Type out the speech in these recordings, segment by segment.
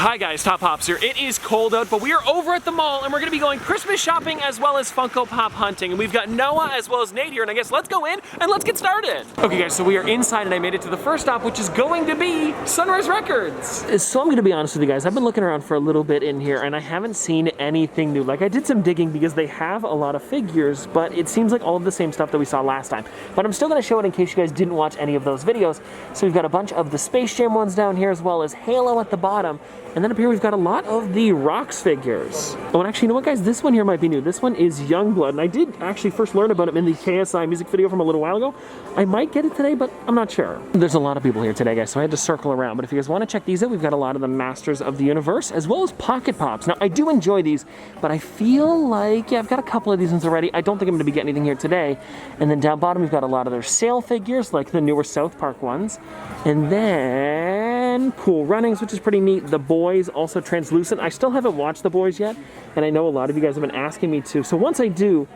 Hi guys, Top Pops here. It is cold out, but we are over at the mall and we're gonna be going Christmas shopping as well as Funko Pop hunting. And we've got Noah as well as Nate here, and I guess let's go in and let's get started. Okay guys, so we are inside and I made it to the first stop, which is going to be Sunrise Records. So I'm gonna be honest with you guys, I've been looking around for a little bit in here and I haven't seen anything new. Like I did some digging because they have a lot of figures, but it seems like all of the same stuff that we saw last time. But I'm still gonna show it in case you guys didn't watch any of those videos. So we've got a bunch of the Space Jam ones down here as well as Halo at the bottom. And then up here we've got a lot of the Rocks figures. Oh, and actually, you know what guys? This one here might be new. This one is Youngblood, and I did actually first learn about him in the KSI music video from a little while ago. I might get it today, but I'm not sure. There's a lot of people here today, guys, so I had to circle around. But if you guys want to check these out, we've got a lot of the Masters of the Universe, as well as Pocket Pops. Now, I do enjoy these, but I feel like, yeah, I've got a couple of these ones already. I don't think I'm going to be getting anything here today. And then down bottom, we've got a lot of their sale figures, like the newer South Park ones. And then Cool Runnings, which is pretty neat. The Boys, also translucent. I still haven't watched The Boys yet, and I know a lot of you guys have been asking me to. So once I do,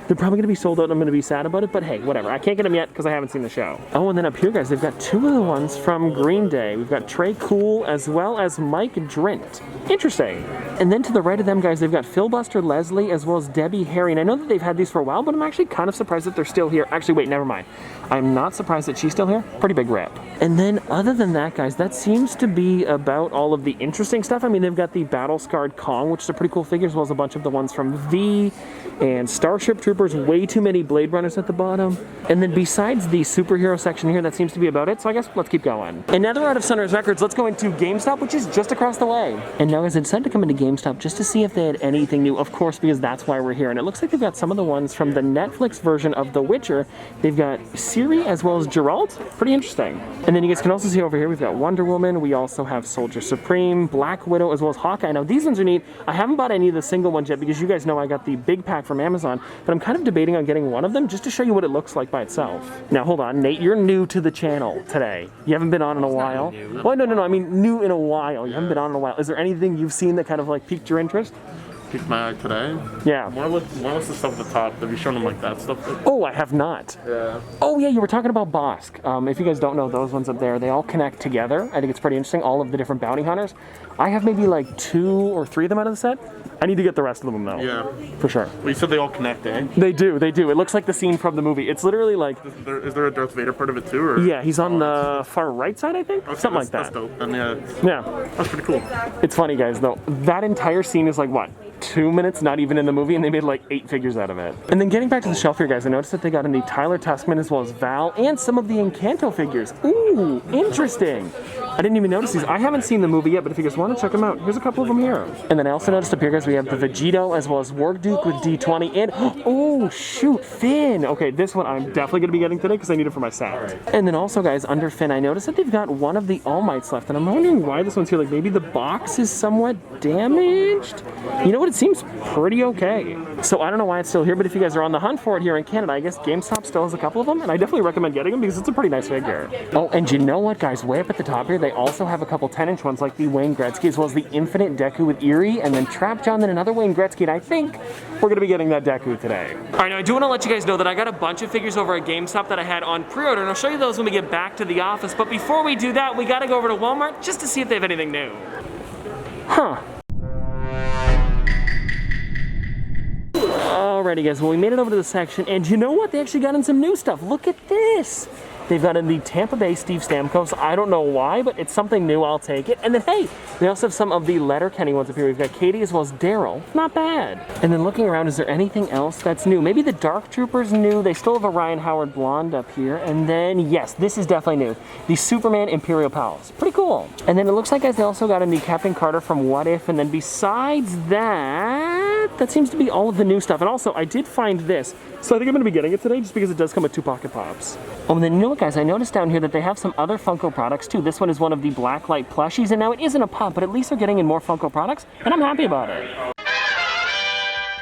they're probably going to be sold out and I'm going to be sad about it, but hey, whatever. I can't get them yet because I haven't seen the show. Oh, and then up here, guys, they've got two of the ones from Green Day. We've got Trey Cool as well as Mike Drint. Interesting. And then to the right of them, guys, they've got Philbuster Leslie as well as Debbie Harry. And I know that they've had these for a while, but I'm actually kind of surprised that they're still here. Actually, wait, never mind. I'm not surprised that she's still here. Pretty big rip. And then other than that, guys, that seems to be about all of the interesting stuff. I mean, they've got the Battle Scarred Kong, which is a pretty cool figure, as well as a bunch of the ones from V and Starship Troopers. Way too many Blade Runners at the bottom. And then besides the superhero section here, that seems to be about it. So I guess let's keep going. And now that we're out of Sunrise Records, let's go into GameStop, which is just across the way. And now, guys, I decided to come into GameStop just to see if they had anything new, of course, because that's why we're here. And it looks like they've got some of the ones from the Netflix version of The Witcher. They've got Ciri as well as Geralt. Pretty interesting. And then you guys can also see over here, we've got Wonder Woman. We also have Soldier Supreme, Black Widow, as well as Hawkeye. Now, these ones are neat. I haven't bought any of the single ones yet because you guys know I got the big pack from Amazon, but I'm kind of debating on getting one of them just to show you what it looks like by itself. Now, hold on, Nate, you're new to the channel today. You haven't been on in a while. Well, no, I mean new in a while. You haven't been on in a while. Is there anything you've seen that kind of like piqued your interest? Piqued my eye today? Yeah. More or less the stuff at the top. Have you shown them like that stuff? Oh, I have not. Yeah. Oh yeah, you were talking about Bosk. If you guys don't know, those ones up there, they all connect together. I think it's pretty interesting, all of the different bounty hunters. I have maybe like 2 or 3 of them out of the set. I need to get the rest of them though. Yeah. For sure. Well, you said they all connect, eh? They do. It looks like the scene from the movie. It's literally like... Is there a Darth Vader part of it too? Or? Yeah, he's on the far right side, I think? Okay, something like that. That's dope. And yeah. That's pretty cool. It's funny, guys, though. That entire scene is like, what? 2 minutes, not even in the movie, and they made like 8 figures out of it. And then getting back to the shelf here, guys, I noticed that they got in the Tyler Tuskman as well as Val and some of the Encanto figures. Ooh, interesting. I didn't even notice these. I haven't seen the movie yet, but if you guys want to check them out, here's a couple of them here. And then I also noticed up here, guys, we have the Vegito as well as Warduke with D20 and, oh, shoot, Finn. Okay, this one I'm definitely going to be getting today because I need it for my set. And then also, guys, under Finn, I noticed that they've got one of the All Mights left, and I'm wondering why this one's here. Like, maybe the box is somewhat damaged? You know what? It seems pretty okay. So I don't know why it's still here, but if you guys are on the hunt for it here in Canada, I guess GameStop still has a couple of them, and I definitely recommend getting them because it's a pretty nice figure. Oh, and you know what, guys? Way up at the top here, they also have a couple 10-inch ones like the Wayne Gretzky as well as the Infinite Deku with Erie, and then Trap John, then another Wayne Gretzky, and I think we're going to be getting that Deku today. All right, now I do want to let you guys know that I got a bunch of figures over at GameStop that I had on pre-order, and I'll show you those when we get back to the office, but before we do that, we got to go over to Walmart just to see if they have anything new. Huh. Alrighty guys, well we made it over to the section, and you know what? They actually got in some new stuff. Look at this! They've got in the Tampa Bay Steve Stamkos. I don't know why, but it's something new. I'll take it. And then, hey, they also have some of the Letterkenny ones up here. We've got Katie as well as Daryl. Not bad. And then looking around, is there anything else that's new? Maybe the Dark Troopers new. They still have a Ryan Howard Blonde up here. And then, yes, this is definitely new. The Superman Imperial Palace. Pretty cool. And then it looks like, guys, they also got in the Captain Carter from What If. And then besides that, that seems to be all of the new stuff. And also, I did find this. So I think I'm going to be getting it today just because it does come with 2 Pocket Pops. Oh, and then you know what, guys? I noticed down here that they have some other Funko products too. This one is one of the Blacklight plushies, and now it isn't a pop, but at least they're getting in more Funko products, and I'm happy about it.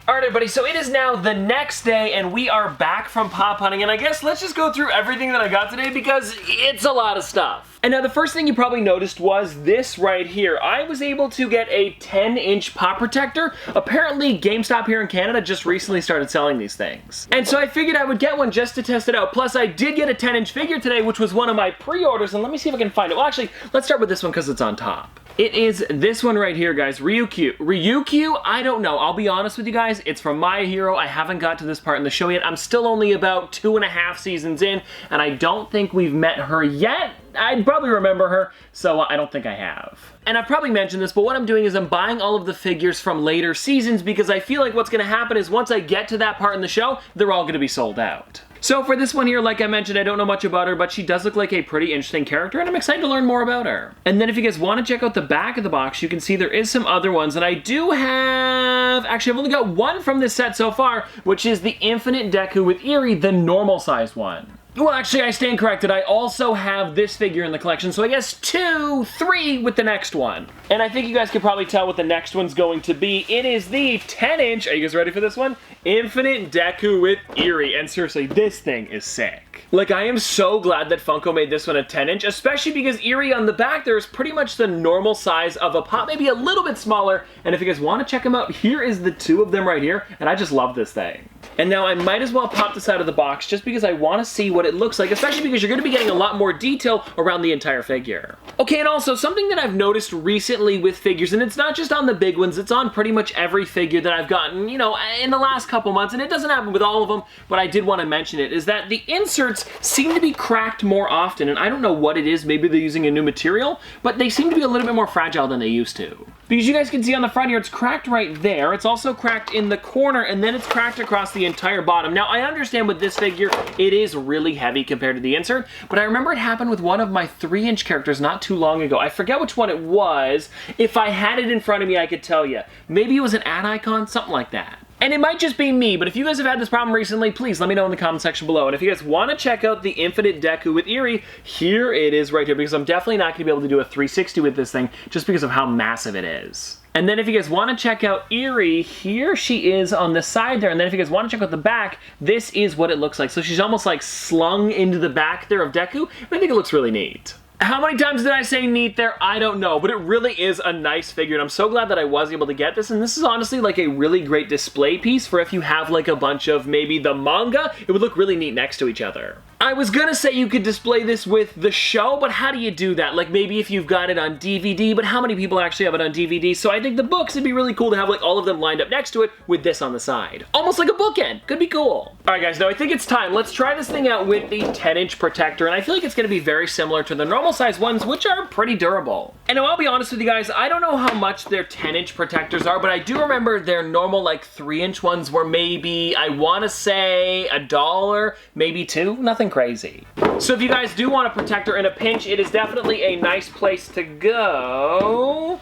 Alright everybody, so it is now the next day and we are back from pop hunting, and I guess let's just go through everything that I got today because it's a lot of stuff. And now the first thing you probably noticed was this right here. I was able to get a 10-inch pop protector. Apparently GameStop here in Canada just recently started selling these things. And so I figured I would get one just to test it out. Plus I did get a 10-inch figure today, which was one of my pre-orders, and let me see if I can find it. Well actually, let's start with this one because it's on top. It is this one right here, guys, Ryukyu. Ryukyu, I don't know. I'll be honest with you guys, it's from My Hero. I haven't got to this part in the show yet. I'm still only about 2.5 seasons in, and I don't think we've met her yet. I'd probably remember her, so I don't think I have. And I've probably mentioned this, but what I'm doing is I'm buying all of the figures from later seasons because I feel like what's going to happen is once I get to that part in the show, they're all going to be sold out. So for this one here, like I mentioned, I don't know much about her, but she does look like a pretty interesting character, and I'm excited to learn more about her. And then if you guys want to check out the back of the box, you can see there is some other ones, and I do have... Actually, I've only got one from this set so far, which is the Infinite Deku with Eerie, the normal size one. Well, actually, I stand corrected. I also have this figure in the collection, so I guess 2, 3 with the next one. And I think you guys can probably tell what the next one's going to be. It is the 10-inch, are you guys ready for this one? Infinite Deku with Eerie. And seriously, this thing is sick. Like, I am so glad that Funko made this one a 10-inch, especially because Eerie on the back there is pretty much the normal size of a pop, maybe a little bit smaller. And if you guys want to check them out, here is the 2 of them right here, and I just love this thing. And now I might as well pop this out of the box just because I want to see what it looks like, especially because you're going to be getting a lot more detail around the entire figure. Okay, and also something that I've noticed recently with figures, and it's not just on the big ones, it's on pretty much every figure that I've gotten, you know, in the last couple months, and it doesn't happen with all of them, but I did want to mention it, is that the inserts seem to be cracked more often, and I don't know what it is, maybe they're using a new material, but they seem to be a little bit more fragile than they used to. Because you guys can see on the front here, it's cracked right there, it's also cracked in the corner, and then it's cracked across the entire bottom. Now, I understand with this figure, it is really heavy compared to the insert, but I remember it happened with one of my 3-inch characters not too long ago. I forget which one it was. If I had it in front of me, I could tell you. Maybe it was an ad icon, something like that. And it might just be me, but if you guys have had this problem recently, please let me know in the comment section below. And if you guys want to check out the Infinite Deku with Eerie, here it is right here, because I'm definitely not going to be able to do a 360 with this thing, just because of how massive it is. And then if you guys want to check out Eerie, here she is on the side there. And then if you guys want to check out the back, this is what it looks like. So she's almost like slung into the back there of Deku, and I think it looks really neat. How many times did I say neat there? I don't know, but it really is a nice figure, and I'm so glad that I was able to get this, and this is honestly like a really great display piece for if you have like a bunch of maybe the manga, it would look really neat next to each other. I was gonna say you could display this with the show, but how do you do that? Like maybe if you've got it on DVD, but how many people actually have it on DVD? So I think the books, it'd be really cool to have like all of them lined up next to it with this on the side. Almost like a bookend. Could be cool. All right guys, now I think it's time. Let's try this thing out with the 10-inch protector, and I feel like it's gonna be very similar to the normal size ones, which are pretty durable. And now I'll be honest with you guys, I don't know how much their 10-inch protectors are, but I do remember their normal like 3-inch ones were maybe, I wanna say $1, maybe $2, nothing crazy. So if you guys do want a protector in a pinch, it is definitely a nice place to go.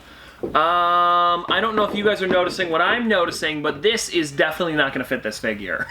I don't know if you guys are noticing what I'm noticing, but this is definitely not gonna fit this figure.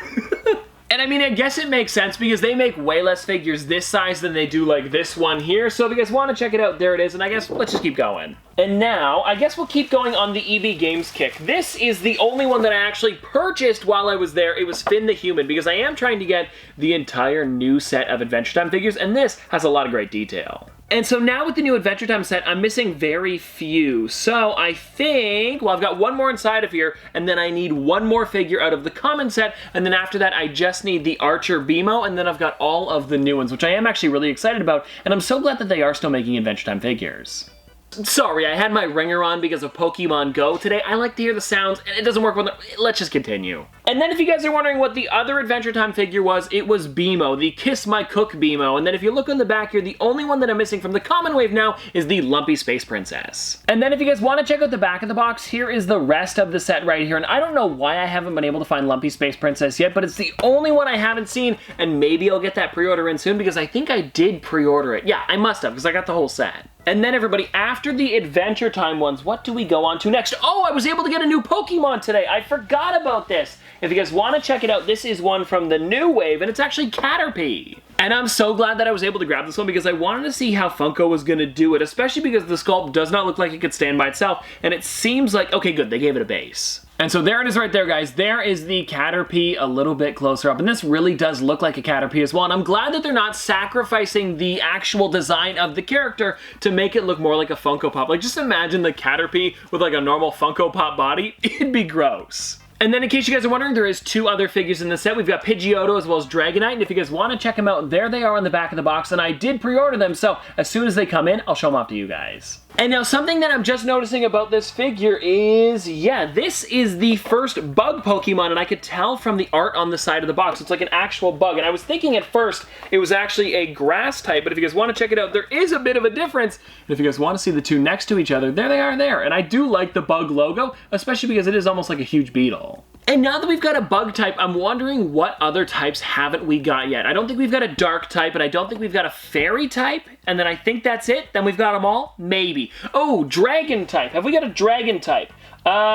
And I mean, I guess it makes sense because they make way less figures this size than they do like this one here. So if you guys want to check it out, there it is. And I guess let's just keep going. And now, I guess we'll keep going on the EB Games kick. This is the only one that I actually purchased while I was there. It was Finn the Human, because I am trying to get the entire new set of Adventure Time figures, and this has a lot of great detail. And so now with the new Adventure Time set, I'm missing very few. So I think, well, I've got one more inside of here, and then I need one more figure out of the common set, and then after that, I just need the Archer BMO, and then I've got all of the new ones, which I am actually really excited about, and I'm so glad that they are still making Adventure Time figures. Sorry, I had my ringer on because of Pokemon Go today. I like to hear the sounds, and it doesn't work with it. Let's just continue. And then if you guys are wondering what the other Adventure Time figure was, it was BMO, the Kiss My Cook BMO. And then if you look on the back here, the only one that I'm missing from the common wave now is the Lumpy Space Princess. And then if you guys want to check out the back of the box, here is the rest of the set right here. And I don't know why I haven't been able to find Lumpy Space Princess yet, but it's the only one I haven't seen, and maybe I'll get that pre-order in soon because I think I did pre-order it. Yeah, I must have, because I got the whole set. And then everybody, after the Adventure Time ones, what do we go on to next? Oh, I was able to get a new Pokemon today. I forgot about this. If you guys want to check it out, this is one from the new wave, and it's actually Caterpie. And I'm so glad that I was able to grab this one because I wanted to see how Funko was going to do it, especially because the sculpt does not look like it could stand by itself, and it seems like, okay, good, they gave it a base. And so there it is right there, guys. There is the Caterpie a little bit closer up, and this really does look like a Caterpie as well, and I'm glad that they're not sacrificing the actual design of the character to make it look more like a Funko Pop. Like, just imagine the Caterpie with like a normal Funko Pop body. It'd be gross. And then in case you guys are wondering, there is 2 other figures in the set. We've got Pidgeotto as well as Dragonite, and if you guys want to check them out, there they are on the back of the box, and I did pre-order them, so as soon as they come in, I'll show them off to you guys. And now something that I'm just noticing about this figure is, yeah, this is the first bug Pokemon, and I could tell from the art on the side of the box. It's like an actual bug, and I was thinking at first it was actually a grass type, but if you guys want to check it out, there is a bit of a difference. And if you guys want to see the 2 next to each other, there they are there. And I do like the bug logo, especially because it is almost like a huge beetle. And now that we've got a bug type, I'm wondering what other types haven't we got yet. I don't think we've got a dark type, and I don't think we've got a fairy type, and then I think that's it. Then we've got them all? Maybe. Oh, dragon type. Have we got a dragon type? No,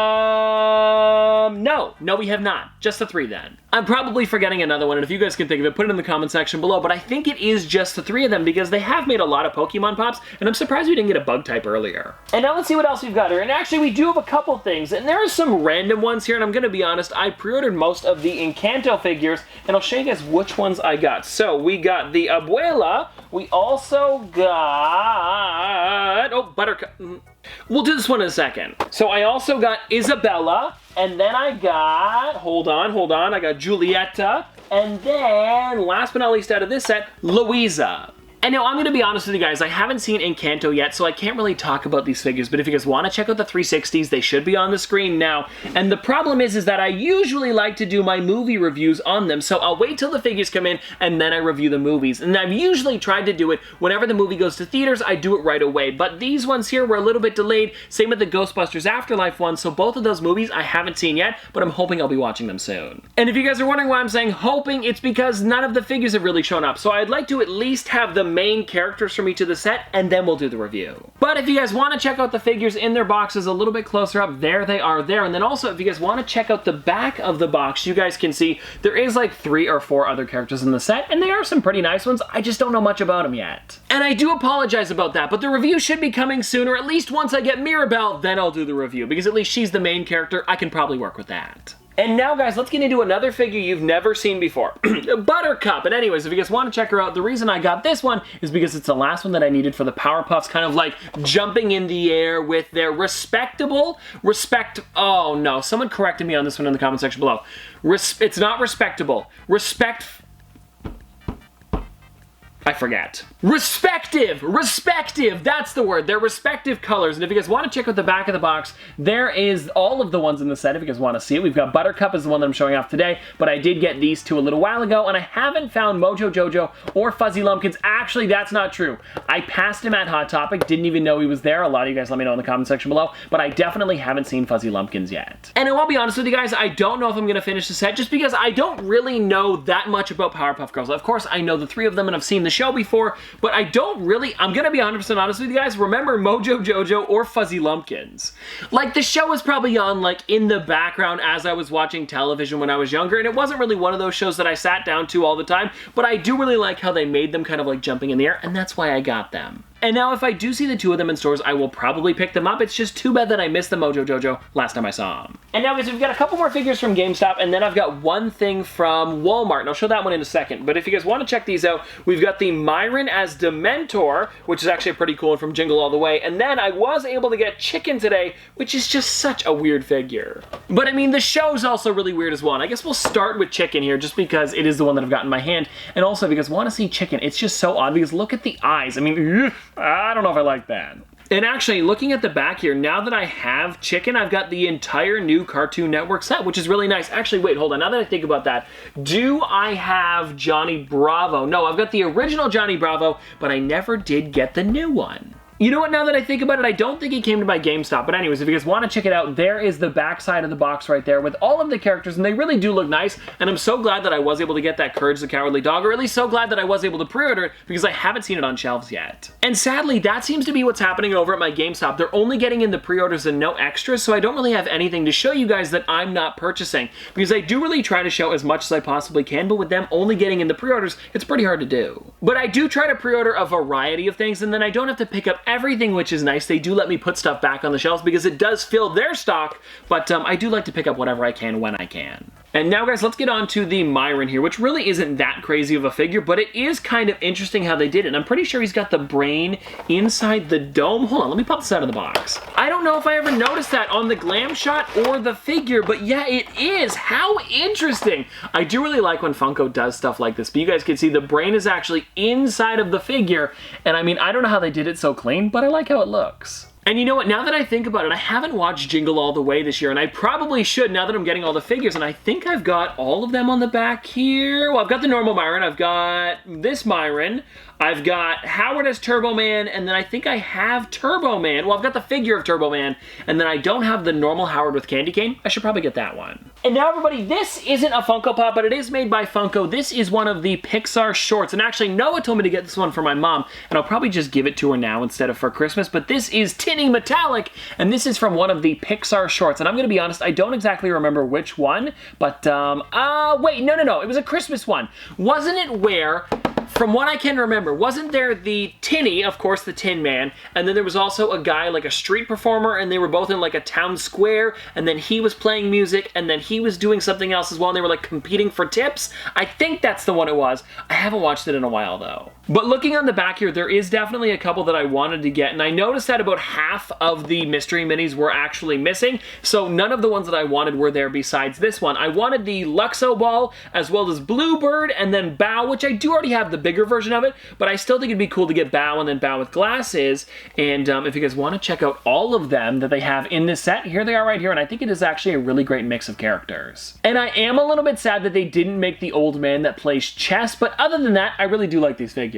we have not. Just the 3 then. I'm probably forgetting another one, and if you guys can think of it, put it in the comment section below, but I think it is just the 3 of them because they have made a lot of Pokemon Pops, and I'm surprised we didn't get a bug type earlier. And now let's see what else we've got here, and actually we do have a couple things, and there are some random ones here, and I'm gonna be honest, I pre-ordered most of the Encanto figures, and I'll show you guys which ones I got. So we got the Abuela, we also got, oh, Buttercup. We'll do this one in a second. So I also got Isabella, and then I got, hold on, I got Julieta, and then, last but not least out of this set, Louisa. And now I'm gonna be honest with you guys, I haven't seen Encanto yet, so I can't really talk about these figures, but if you guys wanna check out the 360s, they should be on the screen now. And the problem is that I usually like to do my movie reviews on them, so I'll wait till the figures come in, and then I review the movies. And I've usually tried to do it whenever the movie goes to theaters, I do it right away. But these ones here were a little bit delayed, same with the Ghostbusters Afterlife one, so both of those movies I haven't seen yet, but I'm hoping I'll be watching them soon. And if you guys are wondering why I'm saying hoping, it's because none of the figures have really shown up, so I'd like to at least have the main characters from each of the set, and then we'll do the review. But if you guys want to check out the figures in their boxes a little bit closer up, there they are there. And then also, if you guys want to check out the back of the box, you guys can see there is like 3 or 4 other characters in the set, and they are some pretty nice ones. I just don't know much about them yet. And I do apologize about that, but the review should be coming soon, or at least once I get Mirabelle, then I'll do the review, because at least she's the main character. I can probably work with that. And now, guys, let's get into another figure you've never seen before. Buttercup. And anyways, if you guys want to check her out, the reason I got this one is because it's the last one that I needed for the Powerpuffs, kind of like jumping in the air with their oh no, someone corrected me on this one in the comment section below. It's not respectable. I forget. Respective, that's the word. They're respective colors. And if you guys want to check out the back of the box, there is all of the ones in the set if you guys want to see it. We've got Buttercup is the one that I'm showing off today, but I did get these 2 a little while ago, and I haven't found Mojo Jojo or Fuzzy Lumpkins. Actually, that's not true. I passed him at Hot Topic, didn't even know he was there. A lot of you guys let me know in the comment section below, but I definitely haven't seen Fuzzy Lumpkins yet. And I will be honest with you guys, I don't know if I'm going to finish the set just because I don't really know that much about Powerpuff Girls. Of course, I know the 3 of them, and I've seen the show before, but I don't really, I'm gonna be 100% honest with you guys, remember Mojo Jojo or Fuzzy Lumpkins. Like, the show was probably on, like, in the background as I was watching television when I was younger, and it wasn't really one of those shows that I sat down to all the time, but I do really like how they made them kind of like jumping in the air, and that's why I got them. And now if I do see the 2 of them in stores, I will probably pick them up. It's just too bad that I missed the Mojo Jojo last time I saw them. And now, guys, we've got a couple more figures from GameStop, and then I've got one thing from Walmart, and I'll show that one in a second. But if you guys want to check these out, we've got the Myron as Dementor, which is actually a pretty cool one from Jingle All the Way. And then I was able to get Chicken today, which is just such a weird figure. But I mean, the show's also really weird as well. And I guess we'll start with Chicken here, just because it is the one that I've got in my hand. And also, because I want to see Chicken, it's just so odd, because look at the eyes. I mean, I don't know if I like that. And actually, looking at the back here, now that I have Chicken, I've got the entire new Cartoon Network set, which is really nice. Actually, wait, hold on. Now that I think about that, do I have Johnny Bravo? No, I've got the original Johnny Bravo, but I never did get the new one. You know what, now that I think about it, I don't think he came to my GameStop, but anyways, if you guys want to check it out, there is the back side of the box right there with all of the characters, and they really do look nice, and I'm so glad that I was able to get that Courage the Cowardly Dog, or at least so glad that I was able to pre-order it, because I haven't seen it on shelves yet. And sadly, that seems to be what's happening over at my GameStop. They're only getting in the pre-orders and no extras, so I don't really have anything to show you guys that I'm not purchasing, because I do really try to show as much as I possibly can, but with them only getting in the pre-orders, it's pretty hard to do. But I do try to pre-order a variety of things, and then I don't have to pick up everything, which is nice. They do let me put stuff back on the shelves because it does fill their stock, but I do like to pick up whatever I can when I can. And now, guys, let's get on to the Myron here, which really isn't that crazy of a figure, but it is kind of interesting how they did it. And I'm pretty sure he's got the brain inside the dome. Hold on, let me pop this out of the box. I don't know if I ever noticed that on the glam shot or the figure, but yeah, it is. How interesting. I do really like when Funko does stuff like this, but you guys can see the brain is actually inside of the figure. And I mean, I don't know how they did it so clean, but I like how it looks. And you know what, now that I think about it, I haven't watched Jingle All the Way this year, and I probably should now that I'm getting all the figures, and I think I've got all of them on the back here. Well, I've got the normal Myron, I've got this Myron, I've got Howard as Turbo Man, and then I think I have Turbo Man. Well, I've got the figure of Turbo Man, and then I don't have the normal Howard with candy cane. I should probably get that one. And now, everybody, this isn't a Funko Pop, but it is made by Funko. This is one of the Pixar shorts, and actually, Noah told me to get this one for my mom, and I'll probably just give it to her now instead of for Christmas, but this is Tinny Metallic, and this is from one of the Pixar shorts, and I'm gonna be honest, I don't exactly remember which one, but, wait, no, it was a Christmas one. Wasn't it where, from what I can remember, wasn't there the Tinny, of course, the Tin Man, and then there was also a guy, like a street performer, and they were both in like a town square, and then he was playing music, and then he was doing something else as well, and they were like competing for tips? I think that's the one it was. I haven't watched it in a while, though. But looking on the back here, there is definitely a couple that I wanted to get, and I noticed that about half of the mystery minis were actually missing, so none of the ones that I wanted were there besides this one. I wanted the Luxo Ball, as well as Bluebird, and then Bow, which I do already have the bigger version of it, but I still think it'd be cool to get Bow and then Bow with glasses. And if you guys want to check out all of them that they have in this set, here they are right here, and I think it is actually a really great mix of characters. And I am a little bit sad that they didn't make the old man that plays chess, but other than that, I really do like these figures.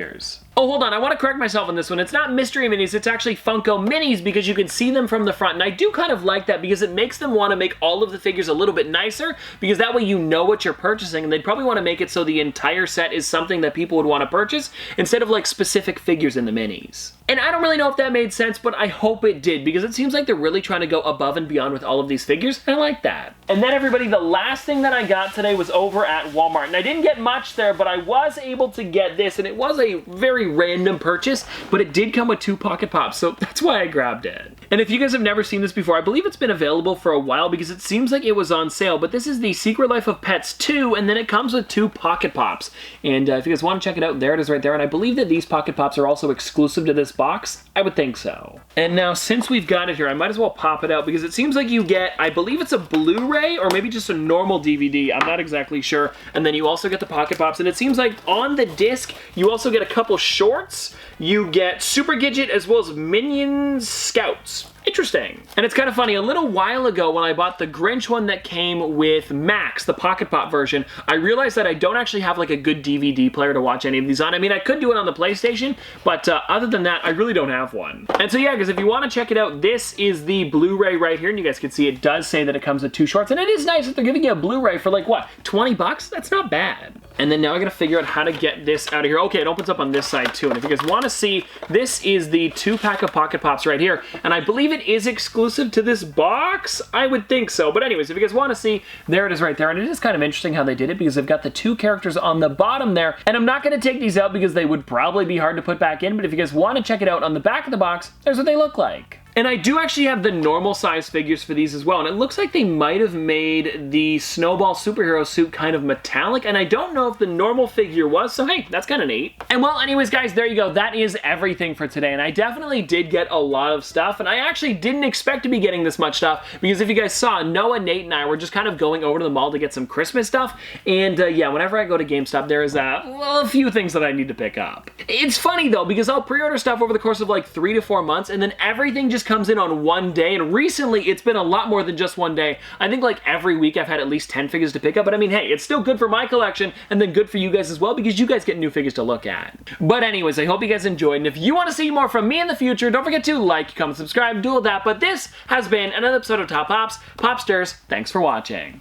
Oh, hold on, I want to correct myself on this one. It's not mystery minis, it's actually Funko minis because you can see them from the front, and I do kind of like that because it makes them want to make all of the figures a little bit nicer, because that way you know what you're purchasing, and they'd probably want to make it so the entire set is something that people would want to purchase instead of like specific figures in the minis. And I don't really know if that made sense, but I hope it did, because it seems like they're really trying to go above and beyond with all of these figures, and I like that. And then, everybody, the last thing that I got today was over at Walmart, and I didn't get much there, but I was able to get this, and it was a very random purchase, but it did come with 2 Pocket Pops, so that's why I grabbed it. And if you guys have never seen this before, I believe it's been available for a while because it seems like it was on sale, but this is the Secret Life of Pets 2, and then it comes with 2 Pocket Pops. And if you guys want to check it out, there it is right there, and I believe that these Pocket Pops are also exclusive to this box. I would think so. And now, since we've got it here, I might as well pop it out because it seems like you get, I believe it's a Blu-ray or maybe just a normal DVD. I'm not exactly sure. And then you also get the Pocket Pops, and it seems like on the disc, you also get a couple shorts. You get Super Gidget as well as Minions Scouts. Interesting. And it's kind of funny, a little while ago when I bought the Grinch one that came with Max, the Pocket Pop version, I realized that I don't actually have like a good DVD player to watch any of these on. I mean, I could do it on the PlayStation, but other than that, I really don't have one. And so yeah, guys, if you want to check it out, this is the Blu-ray right here, and you guys can see it does say that it comes with 2 shorts, and it is nice that they're giving you a Blu-ray for like, what, 20 bucks? That's not bad. And then now I gotta figure out how to get this out of here. Okay, it opens up on this side too, and if you guys want to see, this is the 2-pack of Pocket Pops right here, and I believe it is exclusive to this box? I would think so, but anyways, if you guys want to see, there it is right there, and it is kind of interesting how they did it because they've got the 2 characters on the bottom there, and I'm not going to take these out because they would probably be hard to put back in, but if you guys want to check it out on the back of the box, there's what they look like. And I do actually have the normal size figures for these as well, and it looks like they might have made the Snowball superhero suit kind of metallic, and I don't know if the normal figure was, so hey, that's kind of neat. And well, anyways, guys, there you go. That is everything for today, and I definitely did get a lot of stuff, and I actually didn't expect to be getting this much stuff, because if you guys saw, Noah, Nate, and I were just kind of going over to the mall to get some Christmas stuff, and yeah, whenever I go to GameStop, there is a few things that I need to pick up. It's funny, though, because I'll pre-order stuff over the course of like 3 to 4 months, and then everything just comes in on one day, and recently it's been a lot more than just one day. I think like every week I've had at least 10 figures to pick up, but I mean, hey, it's still good for my collection, and then good for you guys as well, because you guys get new figures to look at. But anyways, I hope you guys enjoyed, and if you want to see more from me in the future, don't forget to like, comment, subscribe, do all that, but this has been another episode of Top Pops. Popsters, thanks for watching.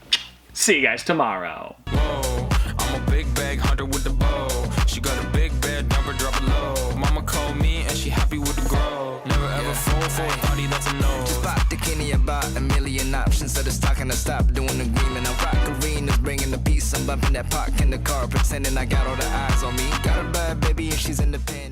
See you guys tomorrow. Whoa, I'm a big bag hunter with the bow. She got a big bed, number drop it low. Mama called me and she happy with the grow. Never ever fall for a party that's a no. Just pop the Kenny about a million options. So just talking to stop doing agreement. I'm rock arenas, bringing the peace. I'm bumping that park in the car, pretending I got all the eyes on me. Got a bad baby and she's independent.